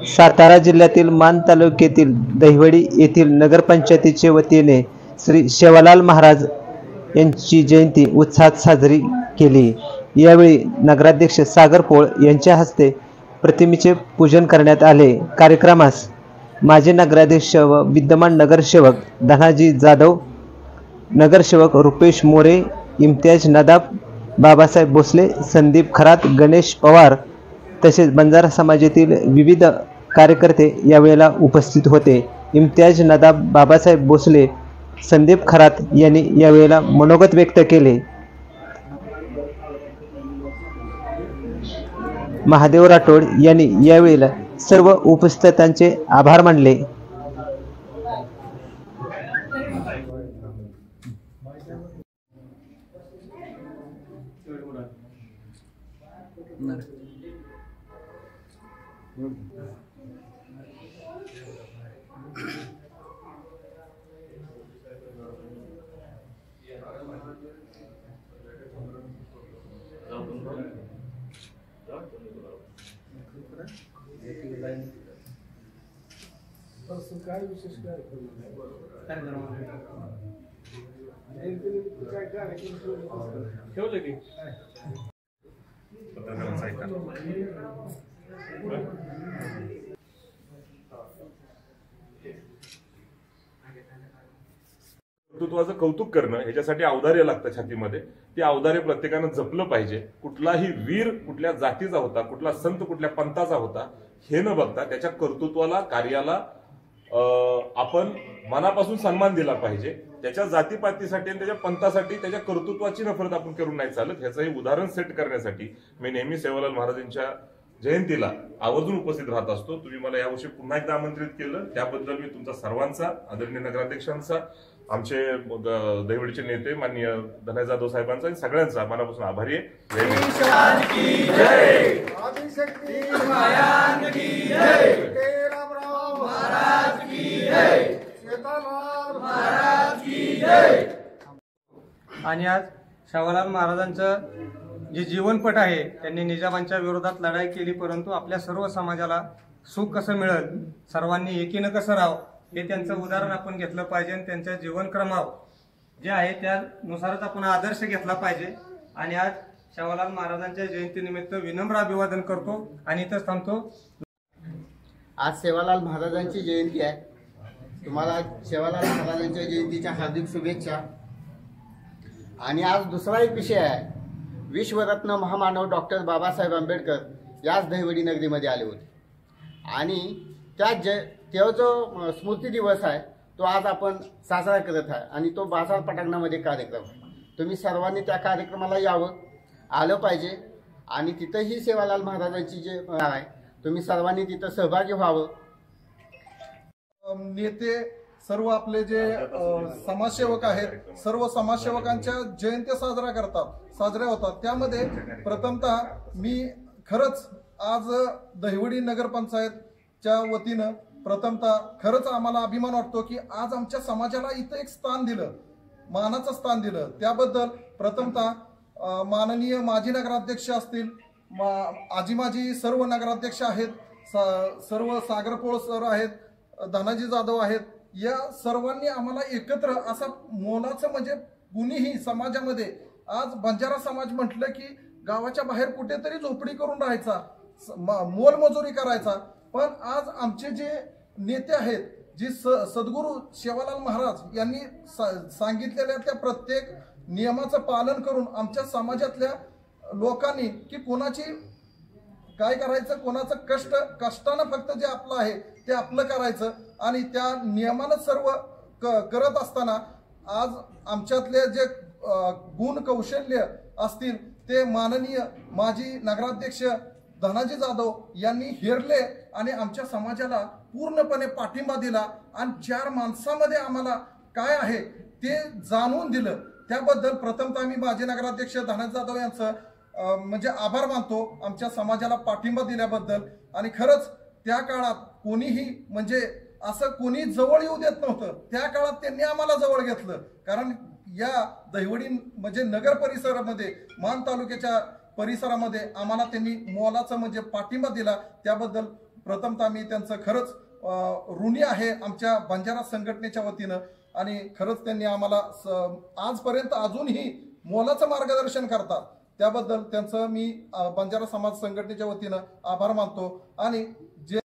सातारा जिल्ह्यातील मान तालुक्यातील दहिवडी येथील नगरपंचायतीच्या वतीने श्री सेवालाल महाराज यांची जयंती उत्साहात साजरी केली। यावेळी नगराध्यक्ष सागर पोळ यांच्या हस्ते प्रतिमेचे पूजन करण्यात आले। कार्यक्रमास माजी नगराध्यक्ष व विद्यमान नगरसेवक धनाजी जाधव, नगरसेवक रुपेश मोरे, इम्तियाज नदाब, बाबासाहेब भोसले, संदीप खरात, गणेश पवार तसेच बंजारा समाजातील विविध कार्यकर्ते यावेळेला उपस्थित होते। इम्तियाज नदाब, बाबासाहेब भोसले, संदीप खरात यांनी यावेळेला मनोगत व्यक्त केले। महादेव राठोड यांनी यावेळेला सर्व उपस्थितांचे आभार मानले। काय विशेष ठेवलं की कर्तृत्वाचं कौतुक करणं ह्याच्यासाठी औदार्य लागतं छातीमध्ये। ते औदार्य प्रत्येकानं जपलं पाहिजे। कुठलाही वीर कुठल्या जातीचा होता, कुठला संत कुठल्या पंथाचा होता हे न बघता त्याच्या कर्तृत्वाला, कार्याला आपण मनापासून सन्मान दिला पाहिजे। त्याच्या जातीपातीसाठी आणि त्याच्या पंथासाठी त्याच्या कर्तृत्वाची नफरत आपण करून नाही चालत। ह्याचं हे उदाहरण सेट करण्यासाठी मी नेहमी सेवालाल महाराजांच्या जयंतीला आवर्जून उपस्थित राहत असतो। तुम्ही मला यावर्षी पुन्हा एकदा आमंत्रित केलं, त्याबद्दल मी तुमचा सर्वांचा, आदरणीय नगराध्यक्षांचा, आमचे दहिवडीचे नेते माननीय धनाजी जाधव साहेबांचा आणि सगळ्यांचा मनापासून आभारी आहे। आणि आज सेवालाल महाराजांचं जे जीवनपट आहे, त्यांनी निजामांच्या विरोधात लढाई केली, परंतु आपल्या सर्व समाजाला सुख कसं मिळेल, सर्वांनी एकीनं कसं राहावं हे त्यांचं उदाहरण आपण घेतलं पाहिजे आणि त्यांच्या जीवनक्रमावर जे आहे त्यानुसारच आपण आदर्श घेतला पाहिजे। आणि आज सेवालाल महाराजांच्या जयंतीनिमित्त विनम्र अभिवादन करतो आणि इथंच थांबतो। आज सेवालाल महाराजांची जयंती आहे। तुम्हाला सेवालाल महाराजांच्या जयंतीच्या हार्दिक शुभेच्छा। आणि आज दुसरा एक विषय आहे, विश्वरत्न महामानव डॉक्टर बाबासाहेब आंबेडकर याच दहिवडी नगरीमध्ये आले होते आणि तो जो स्मृती दिवस आहे तो आज आपण साजरा करत आहे आणि तो बाजार पटांगणामध्ये कार्यक्रम आहे। तुम्ही सर्वांनी त्या कार्यक्रमाला यावं, आलं पाहिजे आणि तिथंही सेवालाल महाराजांची जे आहे तुम्ही सर्वांनी तिथं सहभागी व्हावं। नेते सर्व आपले जे समाजसेवक आहेत, सर्व समाजसेवकांच्या जयंती साजऱ्या होतात। त्यामध्ये प्रथमतः मी खरंच आज दहिवडी नगरपंचायतच्या वतीनं प्रथमतः खरंच आम्हाला अभिमान वाटतो की आज आमच्या समाजाला इथं एक स्थान दिलं, मानाचं स्थान दिलं। त्याबद्दल प्रथमतः माननीय माजी नगराध्यक्ष असतील, माजी सर्व नगराध्यक्ष आहेत, सर्व सागर पोळ सर आहेत, धनाजी जाधव आहेत, या सर्वांनी आम्हाला एकत्र असा मोलाचं म्हणजे कुणीही समाजामध्ये आज बंजारा समाज म्हटलं की गावाच्या बाहेर कुठेतरी झोपडी करून राहायचा, मोलमजुरी करायचा, पण आज आमचे जे नेते आहेत, जे सद्गुरू सेवालाल महाराज यांनी सांगितलेल्या त्या प्रत्येक नियमाचं पालन करून आमच्या समाजातल्या लोकांनी की कोणाची काय करायचं, कोणाचं कष्टानं फक्त जे आपलं आहे ते आपलं करायचं आणि त्या नियमानं सर्व करत असताना आज आमच्यातले जे गुण कौशल्य असतील ते माननीय माजी नगराध्यक्ष धनाजी जाधव यांनी हेरले आणि आमच्या समाजाला पूर्णपणे पाठिंबा दिला आणि 4 माणसामध्ये आम्हाला काय आहे ते जाणून दिलं। त्याबद्दल प्रथमतः मी माजी नगराध्यक्ष धनाजी जाधव यांचं म्हणजे आभार मानतो आमच्या समाजाला पाठिंबा दिल्याबद्दल। आणि खरंच त्या काळात कोणीही म्हणजे असं कोणी जवळ येऊ देत नव्हतं, त्या काळात त्यांनी आम्हाला जवळ घेतलं, कारण या दहिवडी म्हणजे नगर परिसरामध्ये मान तालुक्याच्या परिसरामध्ये आम्हाला त्यांनी मोलाचा म्हणजे पाठिंबा दिला, त्याबद्दल प्रथमतः मी त्यांचं खरंच ऋणी आहे आमच्या बंजारा संघटनेच्या वतीनं. आणि खरंच त्यांनी आम्हाला आजपर्यंत अजूनही मोलाचं मार्गदर्शन करतात, त्याबद्दल त्यांचं मी बंजारा समाज संघटनेच्या वतीनं आभार मानतो. आणि जे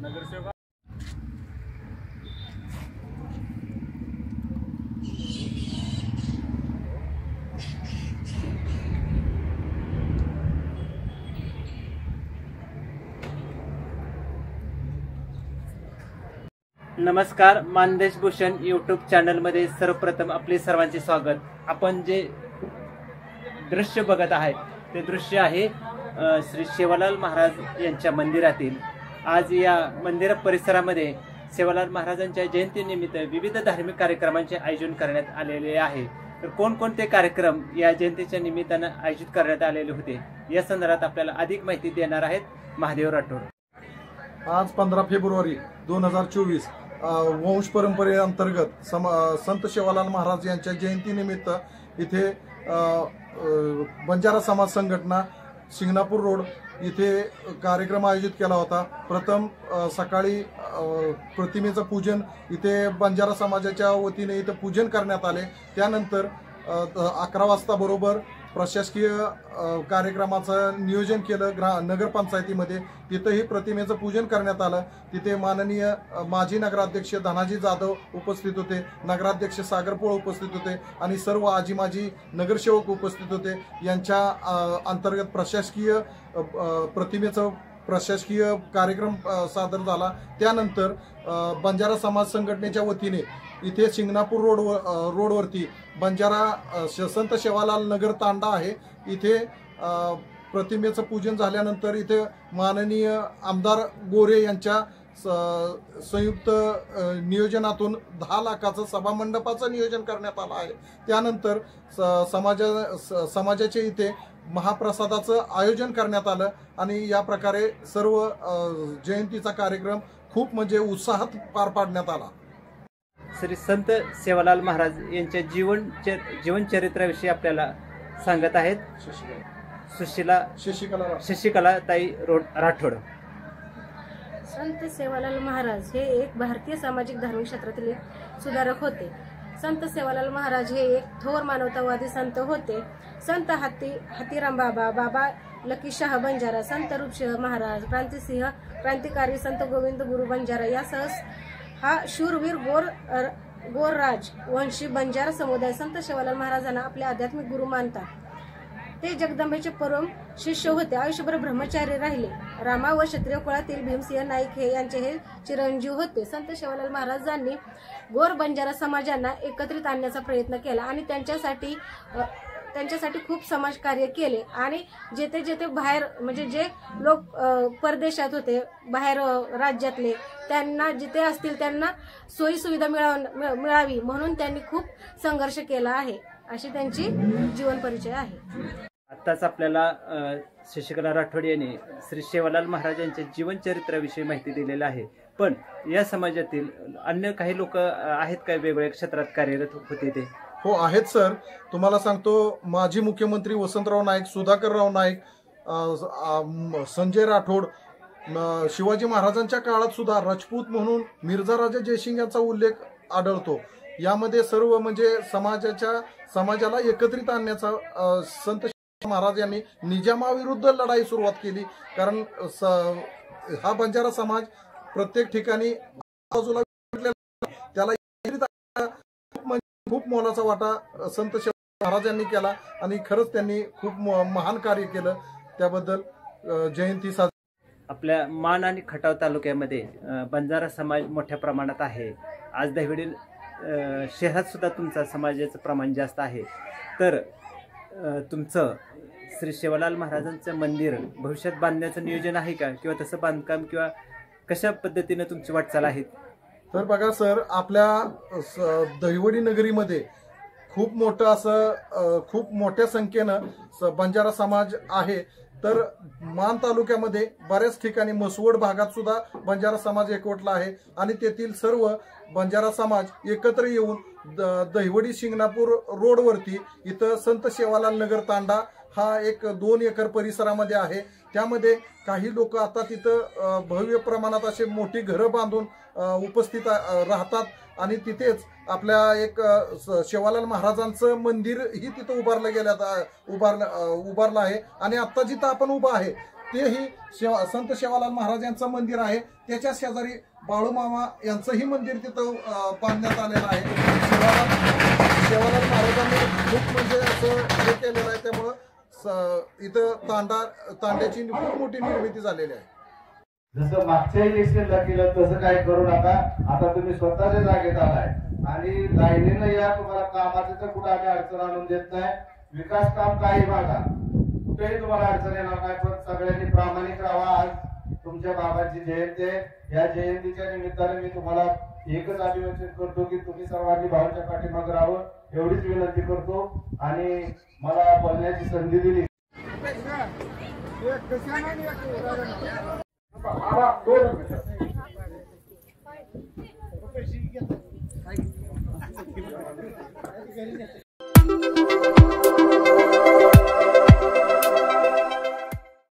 नगरसेवक नमस्कार, मानदेश भूषण यूट्यूब चॅनलमध्ये सर्वप्रथम आपले सर्वांचे स्वागत. आपण जे दृश्य बघत आहेत ते दृश्य आहे श्री सेवालाल महाराज यांच्या मंदिरातील. आज या मंदिर परिसरामध्ये सेवालाल महाराजांच्या जयंतीनिमित्त विविध धार्मिक कार्यक्रमांचे आयोजन करण्यात आलेले आहे. तर कोणकोणते कार्यक्रम या जयंतीच्या निमित्तानं आयोजित करण्यात आलेले होते या संदर्भात आपल्याला अधिक माहिती देणार आहेत महादेव राठोड. आज 15 फेब्रुवारी 2024 वंश परंपरेअंतर्गत संत सेवालाल महाराज यांच्या जयंतीनिमित्त इथे बंजारा समाज संघटना शिंगणापूर रोड इथे कार्यक्रम आयोजित केला होता. प्रथम सकाळी प्रतिमेचं पूजन इथे बंजारा समाजाच्या वतीने इथे पूजन करण्यात आले. त्यानंतर 11 वाजता बरोबर प्रशासकीय कार्यक्रमाचं नियोजन केलं नगरपंचायतीमध्ये. तिथंही प्रतिमेचं पूजन करण्यात आलं. तिथे माननीय माजी नगराध्यक्ष धनाजी जाधव उपस्थित होते, नगराध्यक्ष सागर पोळ उपस्थित होते आणि सर्व आजी माजी नगरसेवक उपस्थित होते. यांच्या अंतर्गत प्रतिमेचं प्रशासकीय कार्यक्रम सादर झाला. त्यानंतर बंजारा समाज संघटनेच्या वतीने इथे शिंगणापूर रोडवरती बंजारा संत सेवालाल नगर तांडा आहे. इथे प्रतिमेचं पूजन झाल्यानंतर इथे माननीय आमदार गोरे यांच्या संयुक्त नियोजनातून 10 लाखाचं सभामंडपाचं नियोजन करण्यात आलं आहे. त्यानंतर समाजाचे इथे महाप्रसादाचं आयोजन करण्यात आलं आणि या प्रकारे सर्व जयंतीचा कार्यक्रम खूप म्हणजे उत्साहात पार पाडण्यात आला. श्री संत सेवालाल महाराज यांच्या जीवनचरित्राविषयी आपल्याला सांगत आहेत शशिकला ताई राठोड. संत सेवालाल महाराज हे एक भारतीय सामाजिक धार्मिक क्षेत्रातील एक सुधारक होते. संत सेवालाल महाराज हे एक थोर मानवतावादी संत होते. संत हातीराम बाबा लकीशाह बंजारा, संत रूपसिंह महाराज, क्रांतिकारी संत गोविंद गुरु बंजारा यासह हा शूरवीर गोरराज वंशी बंजारा समुदाय संत सेवालाल महाराजांना आपले आध्यात्मिक गुरु मानतात. ते जगदंबेचे परम शिष्य होते. आयुष्यभर ब्रह्मचारी राहिले. रामा व क्षत्रिय कुळातील भीमसिंह नाईक यांचे हे चिरंजीव होते. संत सेवालाल महाराजांनी गोर बंजारा समाजांना एकत्रित आणण्याचा प्रयत्न केला आणि त्यांच्यासाठी खूप समाजकार्य केले. आणि जेथे बाहेर म्हणजे जे लोक परदेशात होते, बाहेर राज्यातले, त्यांना जिथे असतील त्यांना सोयी सुविधा मिळावी म्हणून त्यांनी खूप संघर्ष केला आहे. अशी त्यांची जीवन परिचय आहे. आत्ताच आपल्याला शशिकला राठोड यांनी श्री सेवालाल महाराजांच्या जीवनचरित्राविषयी माहिती दिलेली आहे. पण या समाजातील अन्य काही लोक आहेत काय वेगवेगळ्या क्षेत्रात कार्यरत होते ते? हो आहेत सर. तुम्हाला सांगतो, माजी मुख्यमंत्री वसंतराव नाईक, सुधाकरराव नाईक, संजय राठोड शिवाजी महाराजांच्या काळात सुद्धा राजपूत म्हणून मिर्झा राजा जयसिंग यांचा उल्लेख आढळतो. यामध्ये सर्व म्हणजे समाजाला एकत्रित आणण्याचा संत महाराज यांनी निजामाविरुद्ध लढाई सुरुवात केली. कारण हा बंजारा समाज प्रत्येक ठिकाणी बाजूला त्याला खूप मोलाचा वाटा संत महाराज यांनी केला आणि खरंच त्यांनी खूप महान कार्य केलं. त्याबद्दल जयंती साजरी. आपल्या मान आणि खटाव तालुक्यामध्ये बंजारा समाज मोठ्या प्रमाणात आहे. आज दहिवडी शहरात सुद्धा तुमचा समाजाचं प्रमाण जास्त आहे. तर तुमचं श्री सेवालाल महाराजांचं मंदिर भविष्यात बांधण्याचं नियोजन आहे का, किंवा तसं बांधकाम किंवा कशा पद्धतीने तुमची वाटचाल आहे? तर बघा सर, आपल्या दहिवडी नगरीमध्ये खूप मोठ्या संख्येनं बंजारा समाज आहे. तर मान तालुक्यामध्ये बऱ्याच ठिकाणी मसवड भागात सुद्धा बंजारा समाज एकवटला आहे आणि तेथील सर्व बंजारा समाज एकत्र येऊन दहिवडी शिंगणापूर रोडवरती इथं संत सेवालाल नगर तांडा हा एक 2 एकर परिसरामध्ये आहे. त्यामध्ये काही लोक आता तिथं भव्य प्रमाणात असे मोठी घरं बांधून उपस्थित राहतात आणि तिथेच आपल्या एक सेवालाल महाराजांचं मंदिर ही तिथं उभारलं आहे. आणि आता जिथं आपण उभा आहे तेही संत सेवालाल महाराज यांचं मंदिर आहे. त्याच्या शेजारी बाळूमामा यांचंही मंदिर तिथं बांधण्यात आलेलं आहे. सेवालाल महाराजांनी खूप म्हणजे असं हे केलेलं आहे. त्यामुळं इथं तांड्याची खूप मोठी निर्मिती झालेली आहे. जसं मागच्या इलेक्शनला केलं तसं काय करू नका. आता तुम्ही स्वतःच्या जागेत आलाय आणि लाईनीनं या. तुम्हाला कामाचं तर कुठं आम्ही अडचण आणून देत नाही. विकास काम काही भागा कुठेही तुम्हाला अडचण येणार नाही. पण सगळ्यांनी प्रामाणिक राहा. आज तुमच्या बाबांची जयंती आहे. या जयंतीच्या निमित्ताने मी तुम्हाला एकच अभिवादन करतो की तुम्ही सर्वांनी भाऊच्या पाठीमागे राहावं एवढीच विनंती करतो. आणि मला बोलण्याची संधी दिली.